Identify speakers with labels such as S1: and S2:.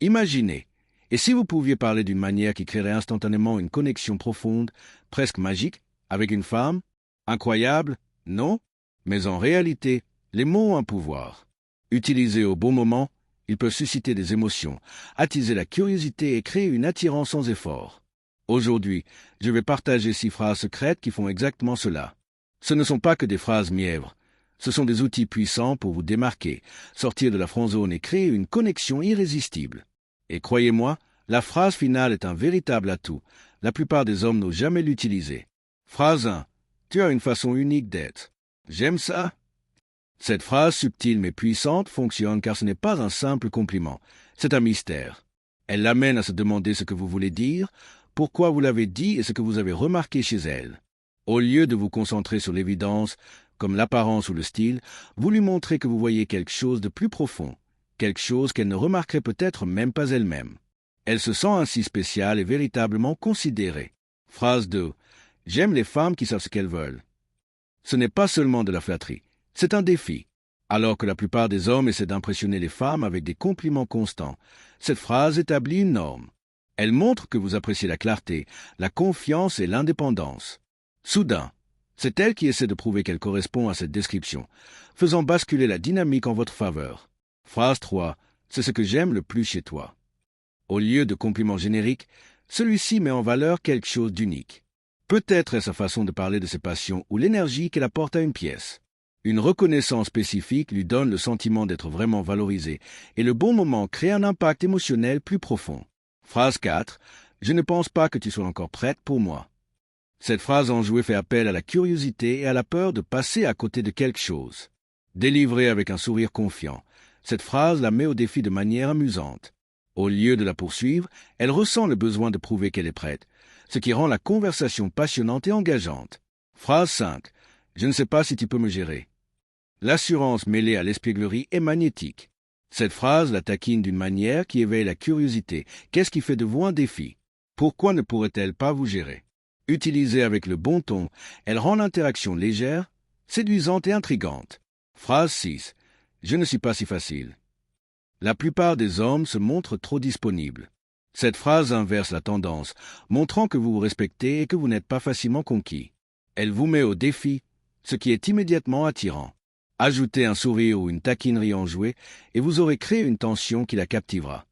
S1: Imaginez. Et si vous pouviez parler d'une manière qui créerait instantanément une connexion profonde, presque magique, avec une femme? Incroyable? Non? Mais en réalité, les mots ont un pouvoir. Utilisés au bon moment, ils peuvent susciter des émotions, attiser la curiosité et créer une attirance sans effort. Aujourd'hui, je vais partager 6 phrases secrètes qui font exactement cela. Ce ne sont pas que des phrases mièvres. Ce sont des outils puissants pour vous démarquer, sortir de la friendzone et créer une connexion irrésistible. Et croyez-moi, la phrase finale est un véritable atout. La plupart des hommes n'osent jamais l'utiliser. Phrase 1. Tu as une façon unique d'être. J'aime ça. Cette phrase subtile mais puissante fonctionne car ce n'est pas un simple compliment, c'est un mystère. Elle l'amène à se demander ce que vous voulez dire, pourquoi vous l'avez dit et ce que vous avez remarqué chez elle. Au lieu de vous concentrer sur l'évidence, comme l'apparence ou le style, vous lui montrez que vous voyez quelque chose de plus profond, quelque chose qu'elle ne remarquerait peut-être même pas elle-même. Elle se sent ainsi spéciale et véritablement considérée. Phrase 2. J'aime les femmes qui savent ce qu'elles veulent. Ce n'est pas seulement de la flatterie, c'est un défi. Alors que la plupart des hommes essaient d'impressionner les femmes avec des compliments constants, cette phrase établit une norme. Elle montre que vous appréciez la clarté, la confiance et l'indépendance. Soudain, c'est elle qui essaie de prouver qu'elle correspond à cette description, faisant basculer la dynamique en votre faveur. Phrase 3. C'est ce que j'aime le plus chez toi. Au lieu de compliments génériques, celui-ci met en valeur quelque chose d'unique. Peut-être est sa façon de parler de ses passions ou l'énergie qu'elle apporte à une pièce. Une reconnaissance spécifique lui donne le sentiment d'être vraiment valorisé, et le bon moment crée un impact émotionnel plus profond. Phrase 4. Je ne pense pas que tu sois encore prête pour moi. Cette phrase enjouée fait appel à la curiosité et à la peur de passer à côté de quelque chose. Délivrée avec un sourire confiant, cette phrase la met au défi de manière amusante. Au lieu de la poursuivre, elle ressent le besoin de prouver qu'elle est prête, ce qui rend la conversation passionnante et engageante. Phrase 5. Je ne sais pas si tu peux me gérer. L'assurance mêlée à l'espièglerie est magnétique. Cette phrase la taquine d'une manière qui éveille la curiosité. Qu'est-ce qui fait de vous un défi? Pourquoi ne pourrait-elle pas vous gérer? Utilisée avec le bon ton, elle rend l'interaction légère, séduisante et intrigante. Phrase 6. Je ne suis pas si facile. La plupart des hommes se montrent trop disponibles. Cette phrase inverse la tendance, montrant que vous vous respectez et que vous n'êtes pas facilement conquis. Elle vous met au défi, ce qui est immédiatement attirant. Ajoutez un sourire ou une taquinerie enjouée et vous aurez créé une tension qui la captivera.